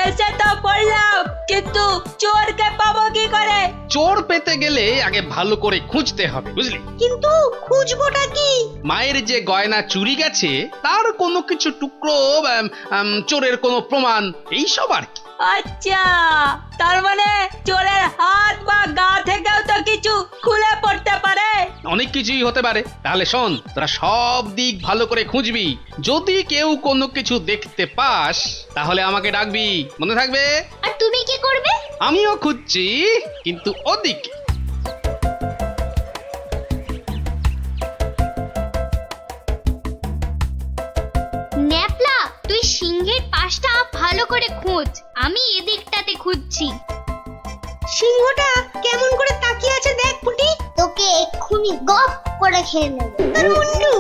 এসে তো পড়লাম, কিন্তু চোরকে পাবো কি করে? চোর পেতে গেলে আগে ভালো করে খুঁজতে হবে, বুঝলি? কিন্তু খুঁজবোটা কি? মায়ের যে গয়না চুরি গেছে তার কোনো কিছু টুকরো, চোরের কোনো প্রমাণ, এইসব আর কি। আচ্ছা, তার মানে চোরের হাত বা গা থেকেও তো কিছু খুলে পড়তে পারে। অনেক কিছুই হতে পারে। তাহলে শোন, তোরা সব দিক ভালো করে খুঁজবি। যদি কেউ কোনো কিছু দেখতে পাস তাহলে আমাকে ডাকবি, মনে থাকবে? আর তুমি কি করবে? আমিও খুঁজছি, কিন্তু ওদিকে। ন্যাপলা, তুই সিংহের পাশটা ভালো করে খোঁজ, আমি এদিকটাতে খুঁজছি। সিংহটা কেমন করে তাকিয়ে আছে দেখ পুটি। তোকে এক্ষুনি গপ করে খেয়ে নেব। আর মুন্ডু,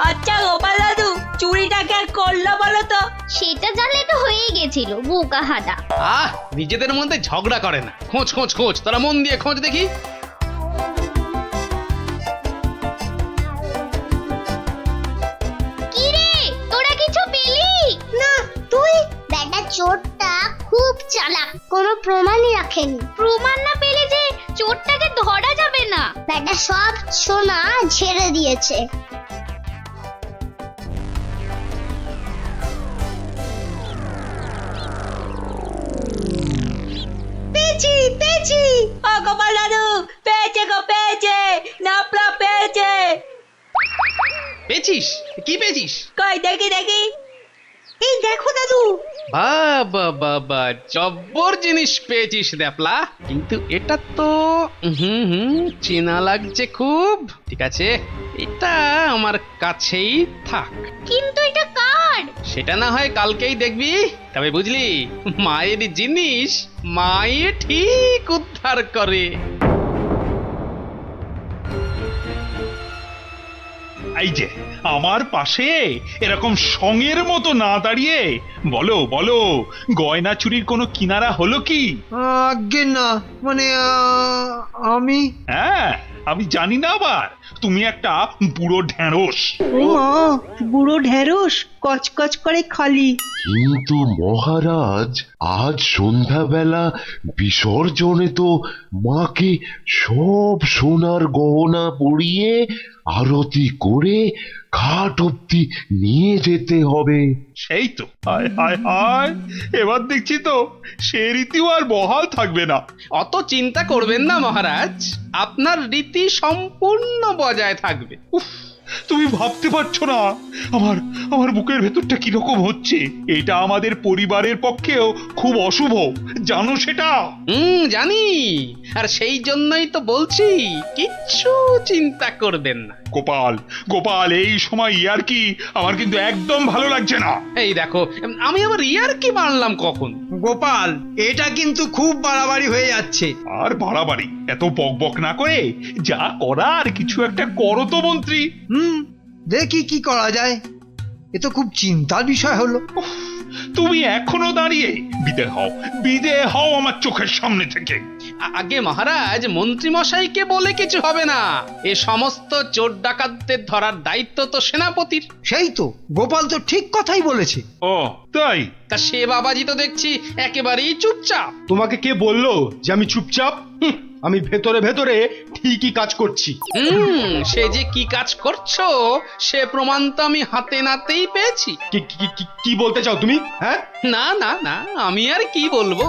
আচ্ছা গোপাল দাদু, চুরিটা কে করলো বলো তো? সেটা জানলে তো হয়েই গেছিল, বোকা হাদা। নিজেদের মধ্যে ঝগড়া করে না, খোঁজ খোঁজ খোঁজ, তোরা মন দিয়ে খোঁজ দেখি। কি রে, তোরা কিছু পেলি? না, তুই? বেটা চোরটা খুব চালাক, কোনো প্রমাণই রাখেনি। প্রমাণ না পেলে যে চোরটাকে ধরা যাবে না। বেটা সব সোনা ঝেড়ে দিয়েছে। পেয়েছি পেয়েছি, ও গোপাল দাদু, পেয়েছে গো, পেয়েছে, নাপলা পেয়েছে। পেয়েছিস? কি পেয়েছিস? কই দেখি দেখি। এই দেখো দাদু। বাবা বাবা, জব্বর জিনিস পেয়েছিস দ্যাপলা, কিন্তু এটা তো চেনা লাগছে খুব। ঠিক আছে, এটা আমার কাছেই থাক। কিন্তু এটা কার? সেটা না হয় কালকেই দেখবি। তবে বুঝলি, মায়ের জিনিস মায়ে ঠিক উদ্ধার করে। এই যে আমার পাশে এরকম সঙের মতো না দাঁড়িয়ে বলো বলো, গয়না চুরির কোনো কিনারা হলো কি? আজ্ঞে না, মানে আমি হ্যাঁ, আমি জানি না আবার, তুমি একটা বুড়ো ঢেঁড়স। ও মা, বুড়ো ঢেঁড়স, কচকচ করে খালি। কিন্তু মহারাজ, আজ সন্ধ্যাবেলা বিসর্জনে তো মাকে সব সোনার গহনা পরিয়ে আরতি করে ঘাট অব্দি নিয়ে যেতে হবে। সেই তো, হায় হায় হায়, এবার দেখছি তো সে রীতিও আর বহাল থাকবে না। অত চিন্তা করবেন না মহারাজ, আপনার রীতি সম্পূর্ণ বজায় থাকবে। উফ, তুমি ভাবতে পারছো না আমার আমার বুকের ভেতরটা কিরকম হচ্ছে। এটা আমাদের পরিবারের পক্ষেও খুব অশুভ, জানো সেটা? জানি, আর সেই জন্যই তো বলছি কিচ্ছু চিন্তা করবেন না। গোপাল গোপাল, এই সময় ইয়ার কি আমার কিন্তু একদম ভালো লাগছে না। এই দেখো, আমি আবার ইয়ার কি মানলাম কখন? গোপাল, এটা কিন্তু খুব বাড়াবাড়ি হয়ে যাচ্ছে। আর বাড়াবাড়ি এত বকবক না করে যা করার কিছু একটা করো তো মন্ত্রী। দেখি কি করা যায়। এ তো খুব চিন্তার বিষয় হলো। তুমি এখনো দাঁড়িয়ে? বিদে হও আমার চোখের সামনে থেকে। আগে মহারাজ, মন্ত্রী মশাইকে বলে কিছু হবে না। এ সমস্ত চোর ডাকাতদের ধরার দায়িত্ব তো সেনাপতির। সেই তো, গোপাল তো ঠিক কথাই বলেছে। ও তাই? তা সে বাবাজি তো দেখছি একেবারেই চুপচাপ। তোমাকে কে বললো যে আমি চুপচাপ? আমি ভেতরে ভেতরে ঠিকই কাজ করছি। সে যে কি কাজ করছো সে প্রমাণ তো আমি হাতে নাতেই পেয়েছি। কি বলতে চাও তুমি? হ্যাঁ, না না না, আমি আর কি বলবো।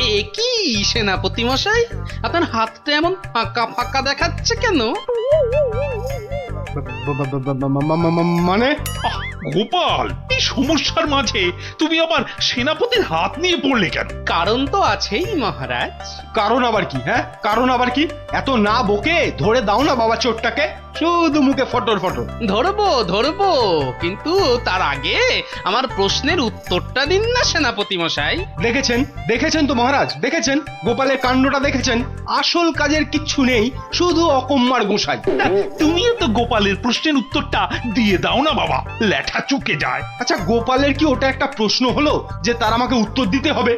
এই কি সেনাপতি মশাই, আপনার হাতটা এমন ফাঁকা ফাঁকা দেখাচ্ছে কেন? মানে গোপাল, এই সমস্যার মাঝে তুমি আবার সেনাপতির হাত নিয়ে পড়লে কেন? কারণ তো আছেই মহারাজ। কারণ আবার কি? হ্যাঁ, কারণ আবার কি? এত না বকে ধরে দাও না বাবা চোরটাকে। শুধু মুখে ফটর ফটর। ধরবো ধরবো, কিন্তু তার আগে আমার প্রশ্নের উত্তরটা দিন না সেনাপতি মশাই। দেখেছেন দেখেছেন তো মহারাজ, দেখেছেন গোপালের কাণ্ডটা দেখেছেন? আসল কাজের কিচ্ছু নেই, শুধু অকম্মার গোসাই। তুমিও তো গোপালের প্রশ্নের উত্তরটা দিয়ে দাও না বাবা, লেঠা চুকে যায়। আচ্ছা, গোপালের কি ওটা একটা প্রশ্ন হলো যে তার আমাকে উত্তর দিতে হবে?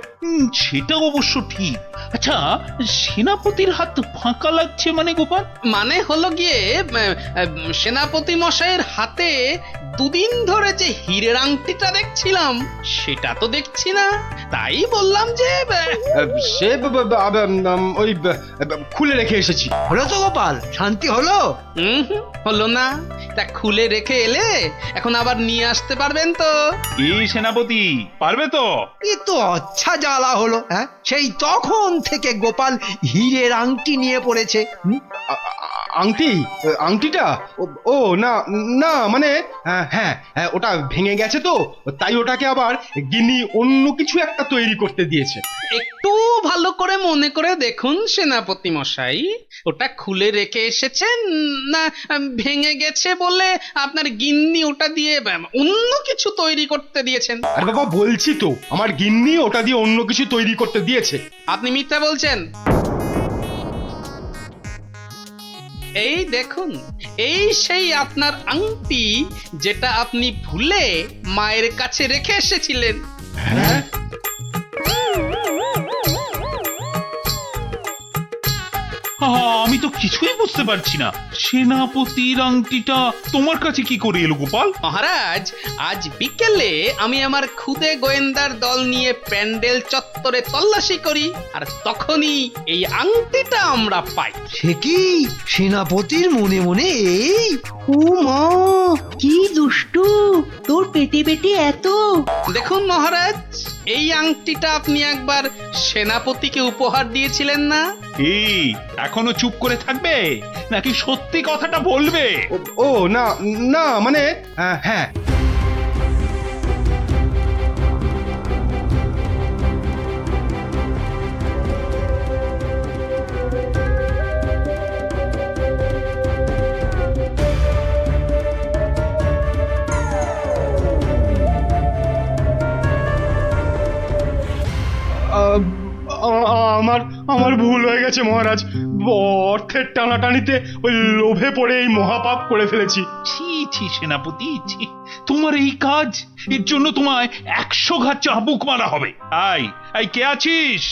সেটা অবশ্য ঠিক। আচ্ছা, সেনাপতির হাত ফাঁকা লাগছে মানে গোপাল? মানে হলো গিয়ে সেনাপতি মশাইয়ের হাতে দুদিন ধরে যে হীরের আংটিটা দেখছিলাম সেটা তো দেখছি না, তাই বললাম যে সে ওই খুলে রেখে এসেছি। হলো তো গোপাল, শান্তি হলো? হুম, হলো না। তা খুলে রেখে এলে এখন আবার নিয়ে আসতে পারবেন তো? এই সেনাপতি পারবে তো? এ তো আচ্ছা জ্বালা হলো, হ্যাঁ? সেই তখন থেকে গোপাল হীরের আংটি নিয়ে পড়েছে। আংটি? আংটিটা? ও না না, মানে হ্যাঁ, ওটা ভেঙে গেছে তো, তাই ওটাকে আবার গিন্নি অন্য কিছু একটা তৈরি করতে দিয়েছে। একটু ভালো করে মনে করে দেখুন সেনাপতি মশাই, ওটা খুলে রেখে এসেছেন না ভেঙে গেছে বলে আপনার গিন্নি ওটা দিয়ে অন্য কিছু তৈরি করতে দিয়েছেন? আর বাবা বলছি তো, আমার গিন্নি ওটা দিয়ে অন্য কিছু তৈরি করতে দিয়েছে। আপনি মিথ্যা বলছেন। এই দেখুন, এই সেই আপনার আংটি যেটা আপনি ভুলে মায়ের কাছে রেখে এসেছিলেন। হ্যাঁ? আমি তো কিছুই বুঝতে পারছি না, সেনাপতির আংটিটা তোমার কাছে কি করে এলো গোপাল? মহারাজ, আজ বিকেলে আমি আমার খুদে গোয়েন্দার দল নিয়ে প্যান্ডেল চত্বরে তল্লাশি করি, আর তখনই এই আংটিটা আমরা পাই। সে কি সেনাপতির মনে মনে এই? ও মা, কি দুষ্টু, তোর পেটে পেটে এত। দেখুন মহারাজ, এই আংটিটা আপনি একবার সেনাপতিকে উপহার দিয়েছিলেন না? এই এখনো চুপ করে থাকবে নাকি সত্যি কথাটা বলবে? ও না না, মানে হ্যাঁ, আমার আমার ভুল হয়ে গেছে মহারাজ। অর্থের টানাটানিতে ওই লোভে পড়ে এই মহাপাপ করে ফেলেছি। ছি ছি সেনাপতি, ছি, তোমার এই কাজ, এর জন্য তোমায় 100 ঘা চাবুক মারা হবে। এই কে আছিস?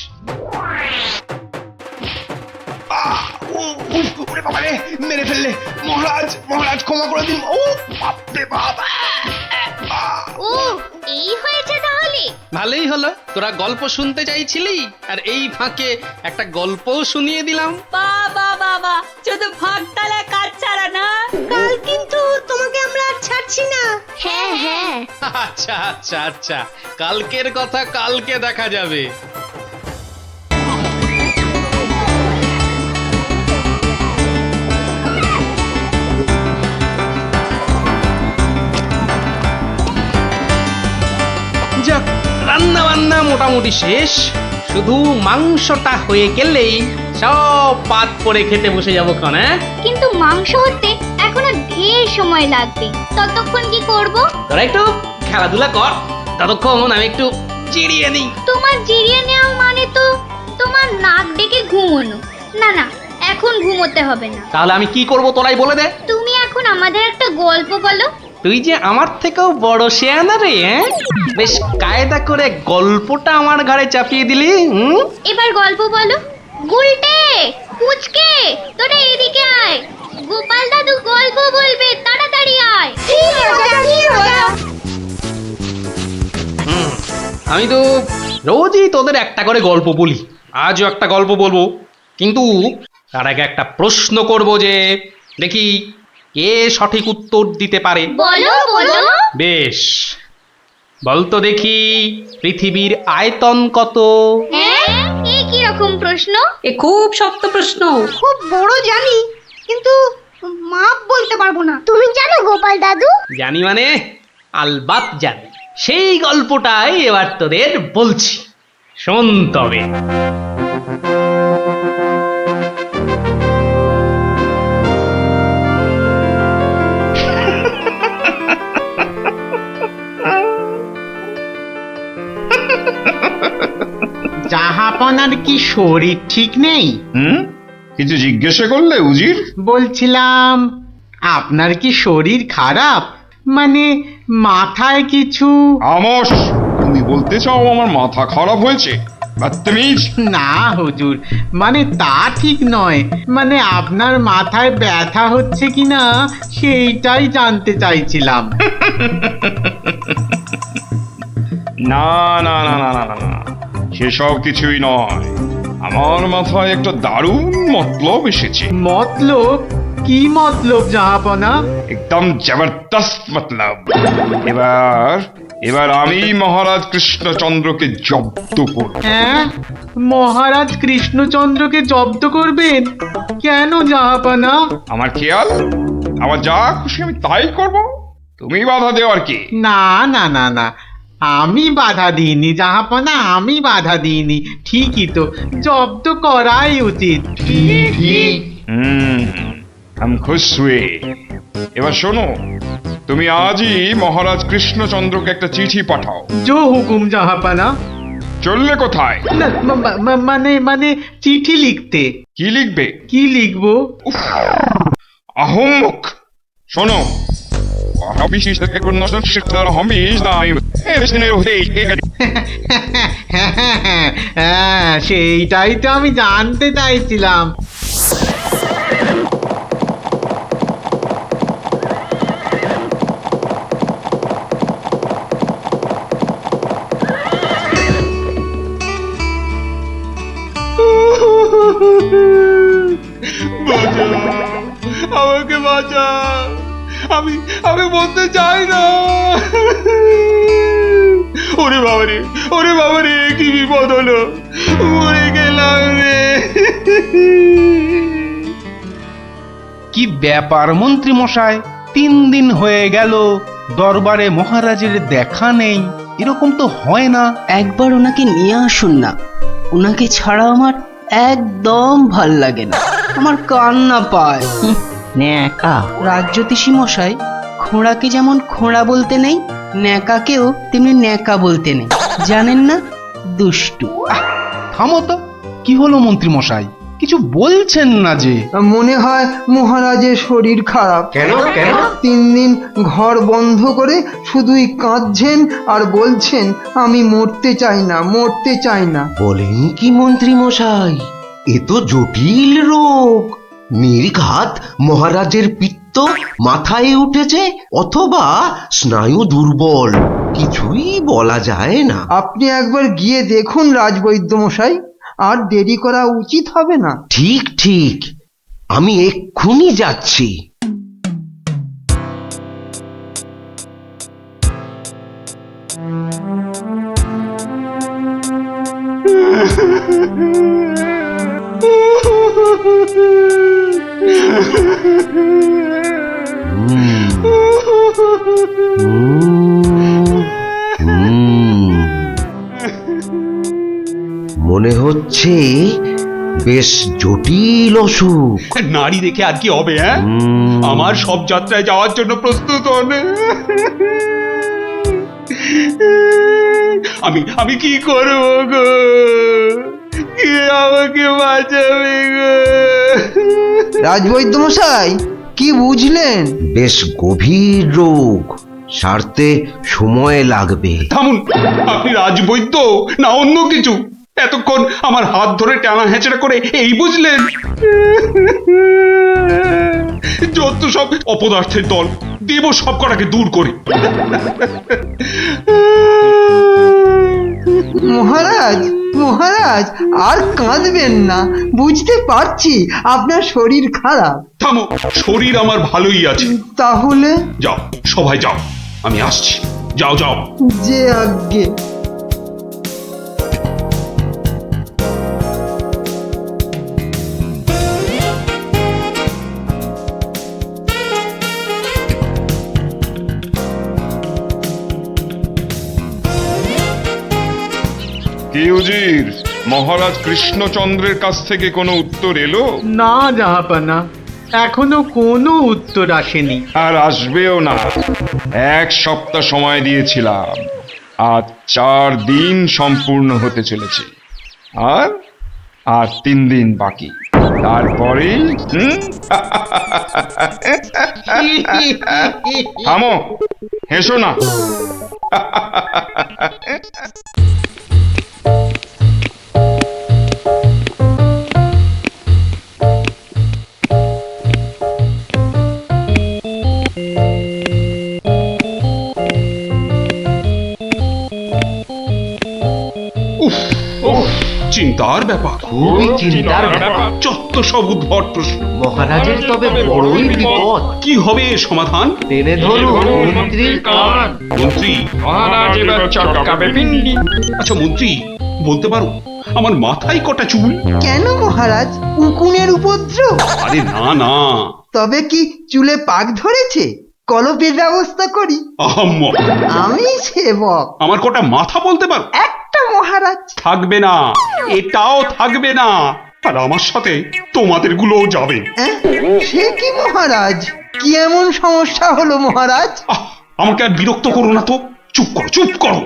ওরে বাবা রে, মেরে ফেললে! মহারাজ মহারাজ ক্ষমা করে দিন। ও বাপরে বাপ! ও এই হয়েছে তাহলে। ভালোই হলো, তোরা গল্প শুনতে চাইছিলি আর এই ফাঁকে একটা গল্পও শুনিয়ে দিলাম। বাবা বাবা, শুধু ফাঁক তালে কাজ ছাড়া না। কাল কিন্তু তোমাকে আমরা আর ছাড়ছি না। হ্যাঁ হ্যাঁ। আচ্ছা আচ্ছা আচ্ছা, কালকের কথা কালকে দেখা যাবে। যাক, রান্না বান্না মোটামুটি শেষ, শুধু মাংসটা হয়ে গেলেই সব পাত করে খেতে বসে যাবো ক্ষণ। কিন্তু মাংস হতে এখনো ঢের সময় লাগবে, ততক্ষণ কি করব? তোরা একটু খেলাধুলা কর, ততক্ষণ আমি একটু চিড়িয়ে নিই। তোমার জিরিয়ে নেওয়া মানে তো তোমার নাক ডেকে ঘুমোনো। না না, এখন ঘুমোতে হবে না। তাহলে আমি কি করব তোরাই বলে দে। তুমি এখন আমাদের একটা গল্প বলো। তুই যে আমার থেকেও বড় শেয়ানা রে, বেশ কায়দা করে গল্পটা আমার ঘাড়ে চাপিয়ে দিলি। এবার গল্প বলো। গুলটে, পুচকে, তোরা এদিকে আয়। গোপাল দাদু গল্প বলবে, তাড়াতাড়ি আয়। আমি তো রোজই তোদের একটা করে গল্প বলি, আজও একটা গল্প বলবো, কিন্তু তার আগে একটা প্রশ্ন করব, যে দেখি কে সঠিক উত্তর দিতে পারে। বলো বলো। বেশ, বলতো দেখি পৃথিবীর আয়তন কত? হ্যাঁ, এই কি রকম প্রশ্ন? এ খুব শক্ত প্রশ্ন। খুব বড় জানি, কিন্তু মাপ বলতে পারবো না। তুমি জানো গোপাল দাদু? জানি মানে আলবাত জানি, সেই গল্পটাই এবার তোদের বলছি, শোন তবে। জাহাপনার কি শরীর ঠিক নেই? কিছু জিজ্ঞাসা করলে উজির? বলছিলাম আপনার কি শরীর খারাপ, মানে মাথায় কিছু? আমস, তুমি বলতে চাও আমার মাথা খারাপ হয়েছে? বদতমিজ! না হুজুর, মানে তা ঠিক নয়, মানে আপনার মাথায় ব্যথা হচ্ছে কিনা সেইটাই জানতে চাইছিলাম। না না না না না না না, সেসব কিছুই নয়। আমার মাথায় একটা দারুণ মতলব এসেছে। মতলব? কি মতলব জাহাপনা? একদম জবরদস্ত মতলব। এবার এবার আমি মহারাজ কৃষ্ণচন্দ্রকে জব্দ করব। হ্যাঁ, মহারাজ কৃষ্ণচন্দ্রকে জব্দ করবেন? কেন জাহাপনা? আমার খেয়াল, আমার যা খুশি আমি তাই করব, তুমি বাধা দেওয়ার কি? না না না না, আমি বাধা দিইনি জাহাপনা, আমি বাধা দিইনি। ঠিকই তো, জব্দ করাই উচিত। हम खुश हुए। এবার শোনো, তুমি আজই মহারাজ কৃষ্ণচন্দ্রকে একটা চিঠি পাঠাও। জো হুকুম জাহাপনা। চললে কোথায়? না, মানে মানে চিঠি লিখতে। কি লিখবে? কি লিখবো? আহম্মক! শোনো, হ্যাঁ, সেইটাই তো আমি জানতে চাইছিলাম। আমাকে বাঁচা, আমি আমি বলতে চাই না। ওরে বাবারে, ওরে বাবারে, কি বিপদ হলো, মরে গেলাম রে। কি ব্যাপার মন্ত্রী মশাই, 3 দিন হয়ে গেল দরবারে মহারাজের দেখা নেই। এরকম তো হয় না। একবার ওনাকে নিয়ে আসুন না, ওনাকে ছাড়া আমার একদম ভাল লাগে না, আমার কান্না পায়। ন্যাকা রাজজ্যোতিষী মশাই, খোঁড়াকে যেমন খোঁড়া বলতে নেই, ন্যাকাকেও তেমনি ন্যাকা বলতে নেই, জানেন না? দুষ্টু। থামো তো, কি হলো মন্ত্রী মশাই, কিছু বলছেন না যে? মনে হয় মহারাজের শরীর খারাপ। কেন কেন? 3 দিন ঘর বন্ধ করে শুধুই কাঁদছেন আর বলছেন আমি মরতে চাই না, মরতে চাই না। বলেন কি মন্ত্রী মশাই, এ তো জটিল রোগ। নির্ঘাত মহারাজের পিত্ত মাথায় উঠেছে, অথবা স্নায়ু দুর্বল, কিছুই বলা যায় না। আপনি একবার গিয়ে দেখুন রাজবৈদ্য মশাই, আর দেরি করা উচিত হবে না। ঠিক ঠিক, আমি এক্ষুনি যাচ্ছি। মনে হচ্ছে বেশ জটিল অসুখ। নারী দেখে আর কি হবে? হ্যাঁ, আমার সব যাত্রায় যাওয়ার জন্য প্রস্তুত হন। আমি কি করব গো? কে আমাকে বাঁচাবে গো? রাজবৈদ্য মশাই, কি বুঝলেন? বেশ গভীর রোগ, সারতে সময় লাগবে। থামুন, আপনি রাজবৈদ্য না অন্য কিছু? এতক্ষণ আমার হাত ধরে টানা হেঁচড়া করে এই বুঝলেন? যত সব অপদার্থের দল, দেব সব কটাকে দূর করে। মহারাজ, মহারাজ আর কাঁদবেন না, বুঝতে পারছি আপনার শরীর খারাপ। থামো, শরীর আমার ভালোই আছে। তাহলে যাও, সবাই যাও, আমি আসছি। যাও যাও। যে আজ্ঞে। কি উজির, মহারাজ কৃষ্ণচন্দ্রের কাছ থেকে কোনো উত্তর এলো? না জাহাপনা, এখনো কোনো উত্তর আসেনি। আর আসবেও না। 1 সপ্তাহ সময় দিয়েছিলাম, আজ 4 দিন সম্পূর্ণ হতে চলেছে, আর আর 3 দিন বাকি। তারপরে থামো, হেসো না। চিন্তার ব্যাপার, খুবই চিন্তার ব্যাপার। যত সব উদ্ভট প্রশ্ন। মহারাজের তবে বড়ই বিপদ। কি হবে এর সমাধান? টেনে ধরুন মন্ত্রীর কান। মন্ত্রী? আচ্ছা মন্ত্রী, বলতে পারো আমার মাথায় কটা চুল? কেন মহারাজ, উকুনের উপদ্রব? আরে না না, তবে কি চুলে পাক ধরেছে? কলপের ব্যবস্থা করি। আহাম্মক। আমি সেবক। আমার কটা মাথা বলতে পারো? একটা মহারাজ। থাকবে না, এটাও থাকবে না, আর আমার সাথে তোমাদের গুলোও যাবে। সে কি মহারাজ, কি এমন সমস্যা হলো মহারাজ? আমাকে আর বিরক্ত করো না তো, চুপ করো চুপ করো।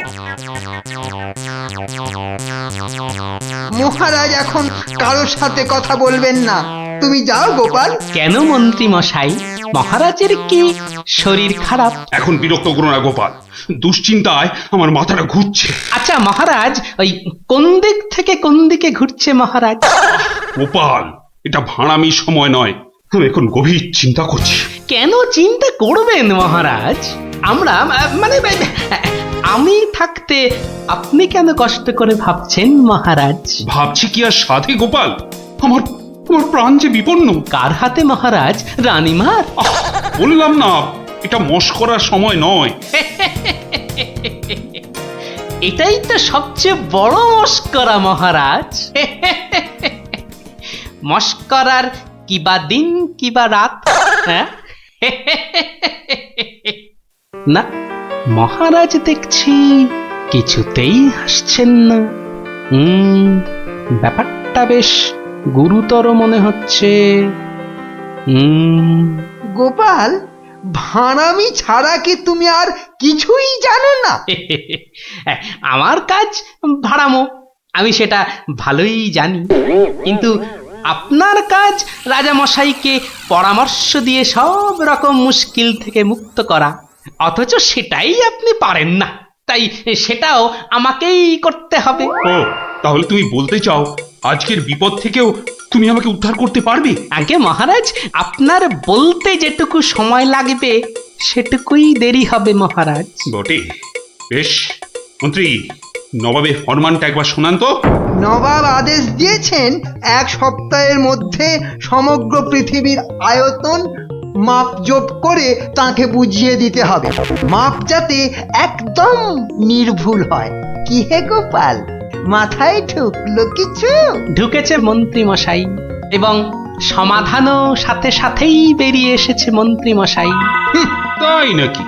মহারাজ এখন কারোর সাথে কথা বলবেন না, তুমি যাও গোপাল। কেন মন্ত্রী মশাই, মহারাজের কি শরীর খারাপ? এখন বিরক্ত করো না গোপাল, দুশ্চিন্তায় আমার মাথাটা ঘুরছে। আচ্ছা মহারাজ, ওই কোন দিক থেকে কোন দিকে ঘুরছে মহারাজ? গোপাল, এটা ভাড়ামির সময় নয়, আমি এখন গভীর চিন্তা করছি। কেন চিন্তা করবেন মহারাজ? আমরা মানে আমি থাকতে আপনি কেন কষ্ট করে ভাবছেন মহারাজ? ভাবছি কি আর সাধে গোপাল, আমার আমার প্রাণ যে বিপন্ন। কার হাতে মহারাজ? রানীমার? বললাম না, এটা মস্করার সময় নয়। এটাই তো সবচেয়ে বড় মস্করা মহারাজ। মস্করার কিবা দিন কিবা রাত। হ্যাঁ না, মহারাজ দেখছি কিছুতেই হাসছেন না। ব্যাপারটা বেশ গুরুতর মনে হচ্ছে। গোপাল, ভাড়ামি ছাড়া কি তুমি আর কিছুই জানো না? আমার কাজ ভাড়ামো, আমি সেটা ভালোই জানি, কিন্তু আপনার কাজ রাজামশাইকে পরামর্শ দিয়ে সব রকম মুশকিল থেকে মুক্ত করা, অথচ সেটাই আপনি পারেন না, তাই সেটাও আমাকেই করতে হবে। ও, তাহলে তুমি বলতে চাও আজকের বিপদ থেকেও তুমি আমাকে উদ্ধার করতে পারবে? আগে মহারাজ, আপনার বলতে যেটুকু সময় লাগবে সেটুকুই দেরি হবে মহারাজ। বটে, বেশ। মন্ত্রী, নবাবের ফরমানটা একবার শোনান তো। নবাব আদেশ দিয়েছেন 1 সপ্তাহের মধ্যে সমগ্র পৃথিবীর আয়তন মাপজোপ করে তাকে বুঝিয়ে দিতে হবে, মাপ যাতে একদম নির্ভুল হয়। কি হে গোপাল, মাথায় ঢুকলো কিছু? ঢুকেছে মন্ত্রী মশাই, এবং সমাধানও সাথে সাথেই বেরিয়ে এসেছে মন্ত্রী মশাই। তাই নাকি?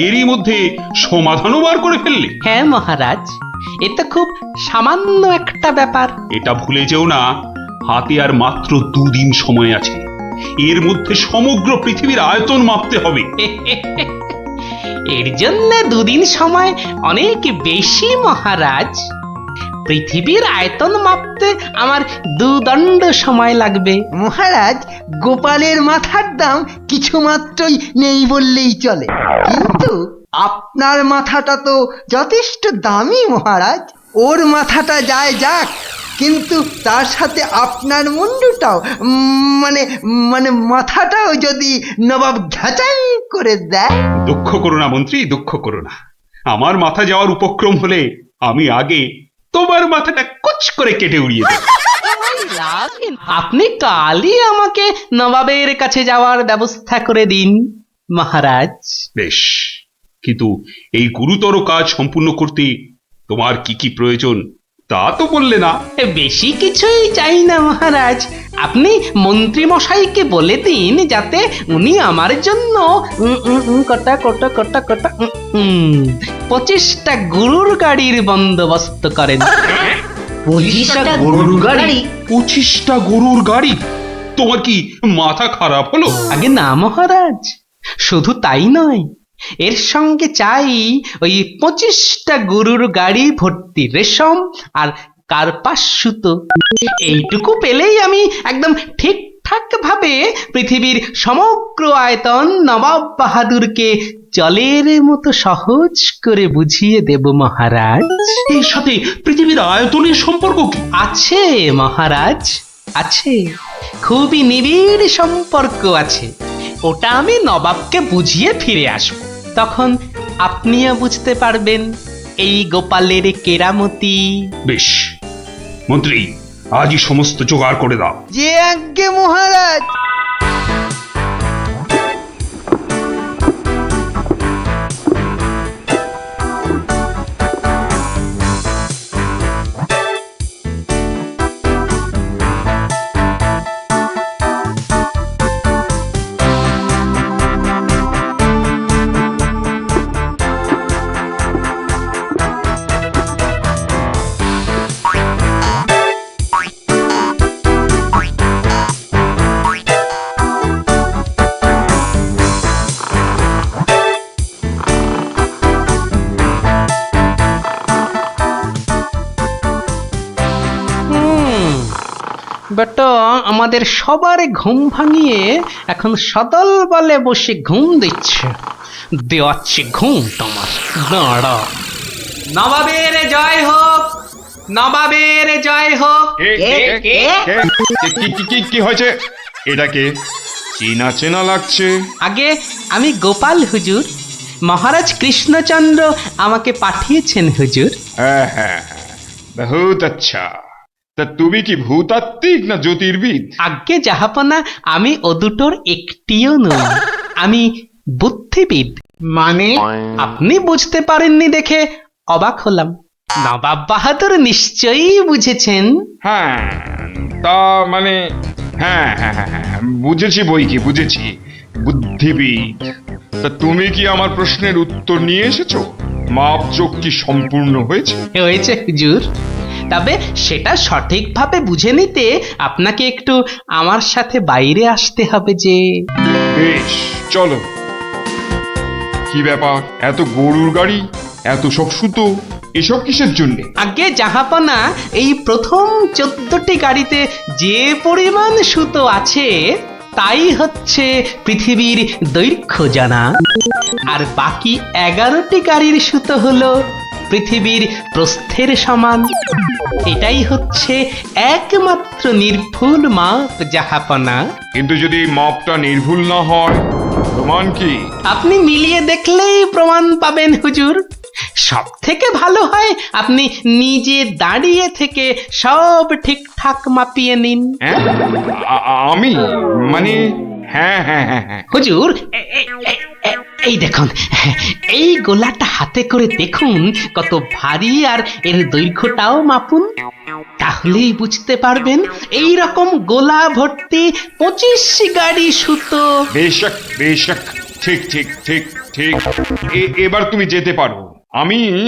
এরই মধ্যে সমাধানও বার করে ফেললে? হ্যাঁ মহারাজ, এটা খুব সামান্য একটা ব্যাপার। এটা ভুলে যেও না, হাতে আর মাত্র 2 দিন সময় আছে। এর মধ্যে সমগ্র পৃথিবীর আয়তন মাপতে হবে। এর জন্য 2 দিন সময় অনেক বেশি মহারাজ। পৃথিবীর আয়তন মাপতে আমার 2 দণ্ড সময় লাগবে। মহারাজ, গোপালের মাথার দাম কিছু মাত্রই নেই বললেই চলে, কিন্তু আপনার মাথাটা তো যথেষ্ট দামি মহারাজ। ওর মাথাটা যায় যাক, কিন্তু তার সাথে আপনার মুন্ডুটাও মানে মানে মাথাটাও যদি নবাব ঘাচাই করে দেয়। দুঃখ করো না মন্ত্রী, দুঃখ করো না। আমার মাথা যাওয়ার উপক্রম হলে আমি আগে তোমার মাথাটা কুচ করে কেটে উড়িয়ে দেব। আপনি কালই আমাকে নবাবের কাছে যাওয়ার ব্যবস্থা করে দিন মহারাজ। বেশ, কিন্তু এই গুরুতর কাজ সম্পূর্ণ করতে তোমার কি কি প্রয়োজন তা তো বললে না। বেশি কিছুই চাই না মহারাজ, আপনি মন্ত্রী মশাইকে বলে দিন যাতে উনি আমার জন্য কটা 25টা গরুর গাড়ির বন্দোবস্ত করেন। 25টা গরুর গাড়ি? 25টা গরুর গাড়ি? তোমার কি মাথা খারাপ হলো? আগে না মহারাজ, শুধু তাই নয়, এর সঙ্গে চাই ওই 25টা গরুর গাড়ি ভর্তি রেশম আর কার্পাস সুতো। এইটুকু পেলেই আমি একদম ঠিকঠাক ভাবে পৃথিবীর সমগ্র আয়তন নবাব বাহাদুরকে জলের মতো সহজ করে বুঝিয়ে দেব মহারাজ। এর সাথে পৃথিবীর আয়তনের সম্পর্ক কি? আছে মহারাজ, আছে, খুবই নিবিড় সম্পর্ক আছে। ওটা আমি নবাবকে বুঝিয়ে ফিরে আসব, তখন আপনিও বুঝতে পারবেন এই গোপালের কেরামতি। বেশ, মন্ত্রী আজই সমস্ত জোগাড় করে দাও। যে আজ্ঞে মহারাজ। বেটা আমাদের সবার ঘুম ভাঙিয়ে এখন সদল বলে বসে ঘুম দিচ্ছে। দেওয়াচ্ছে ঘুম তোমার, দাঁড়া। নবাবের জয় হোক, নবাবের জয় হোক। কি হয়েছে? এটাকে চেনা চেনা লাগছে। আগে আমি গোপাল হুজুর, মহারাজ কৃষ্ণচন্দ্র আমাকে পাঠিয়েছেন হুজুর। হ্যাঁ হ্যাঁ হ্যাঁ, বহুত আচ্ছা। তা তুমি কি ভূতাত্ত্বিক না জ্যোতির্বিদ? আজ্ঞে জাহাপনা, আমি ও দুটোর একটিও নই, আমি বুদ্ধিবিদ। মানে আপনি বুঝতে পারেননি দেখে অবাক হলাম, নবাব বাহাদুর নিশ্চয়ই বুঝেছেন। হ্যাঁ, তা মানে হ্যাঁ হ্যাঁ হ্যাঁ হ্যাঁ, বুঝেছি বই কি, বুঝেছি, বুদ্ধিবিদ। তা তুমি কি আমার প্রশ্নের উত্তর নিয়ে এসেছো? মাপযোগ কি সম্পূর্ণ হয়েছে? হয়েছে হুজুর, তবে সেটা সঠিকভাবে বুঝে নিতে আপনাকে একটু আমার সাথে বাইরে আসতে হবে যে। বেশ, চলো। কি ব্যাপার, এত গরুর গাড়ি, এত সব সুতো, এসব কিসের জন্য? আগে জাহাপনা, এই প্রথম 14টি গাড়িতে যে পরিমাণ সুতো আছে তাই হচ্ছে পৃথিবীর দৈর্ঘ্য জানা, আর বাকি 11টি গাড়ির সুতো হলো পৃথিবীর প্রস্থের সমান। এটাই হচ্ছে একমাত্র নির্ভুল মাপ জাহাপনা। কিন্তু যদি মাপটা নির্ভুল না হয়, প্রমাণ কি? আপনি মিলিয়ে দেখলেই প্রমাণ পাবেন হুজুর। সব থেকে ভালো হয় আপনি নিজে দাঁড়িয়ে থেকে সব ঠিকঠাক মাপিয়ে নিন। হ্যাঁ, আমি মানে হ্যাঁ হ্যাঁ হ্যাঁ হ্যাঁ হুজুর, এই দেখুন, এই গোলাটা হাতে করে দেখুন কত ভারী, আর এর দৈর্ঘ্যটাও মাপুন, তাহলেই বুঝতে পারবেন এই রকম গোলা ভর্তি 25 গাড়ি সুতো। বেশক বেশক, ঠিক ঠিক ঠিক ঠিক। এবার তুমি যেতে পারো,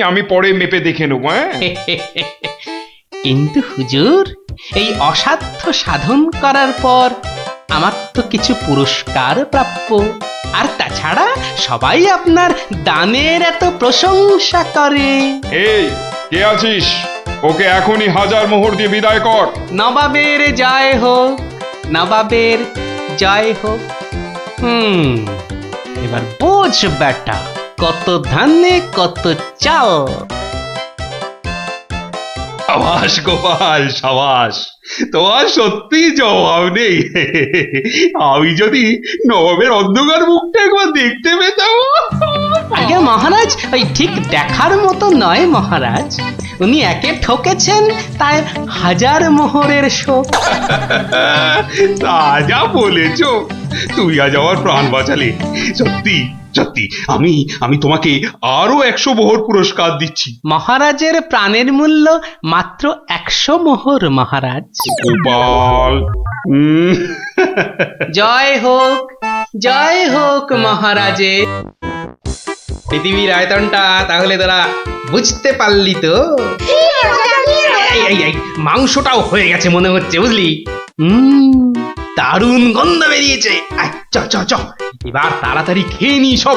আমি পরে মেপে দেখে নেবো। হ্যাঁ, কিন্তু হুজুর, এই অসাধ্য সাধন করার পর আমার তো কিছু পুরস্কার প্রাপ্য, আর তাছাড়া সবাই আপনার দানের এত প্রশংসা করে। এই কে আছিস? ওকে এখনই 1000 মোহর দিয়ে বিদায় কর। নবাবের জয় হোক, নবাবের জয় হোক। এবার বোঝ বেটা, কত ধানে কত চাল। সাবাস গোপাল, সাবাস, তোমার সত্যি জবাব নেই। আমি যদি নবাবের অন্ধকার মুখটা একবার দেখতে পেতাম। আগে মহারাজ, ওই ঠিক দেখার মতো নয় মহারাজ, উনি একে ঠকেছেন, তাই 1000 মোহরের শোক। তা যা বলেছ, তুমি আজ আমার প্রাণ বাঁচালে। সত্যি সত্যি, আমি তোমাকে আরো 100 মোহর পুরস্কার দিচ্ছি। মহারাজের প্রাণের মূল্য মাত্র 100 মোহর মহারাজ। গোপাল, জয় হোক, জয় হোক মহারাজের। পৃথিবীর আয়তনটা তাহলে তোরা বুঝতে পারলি তো? এই মাংসটাও হয়ে গেছে মনে হচ্ছে, বুঝলি? দারুণ গন্ধ বেরিয়েছে। চ চ চ, এবার তাড়াতাড়ি খেয়ে নি সব।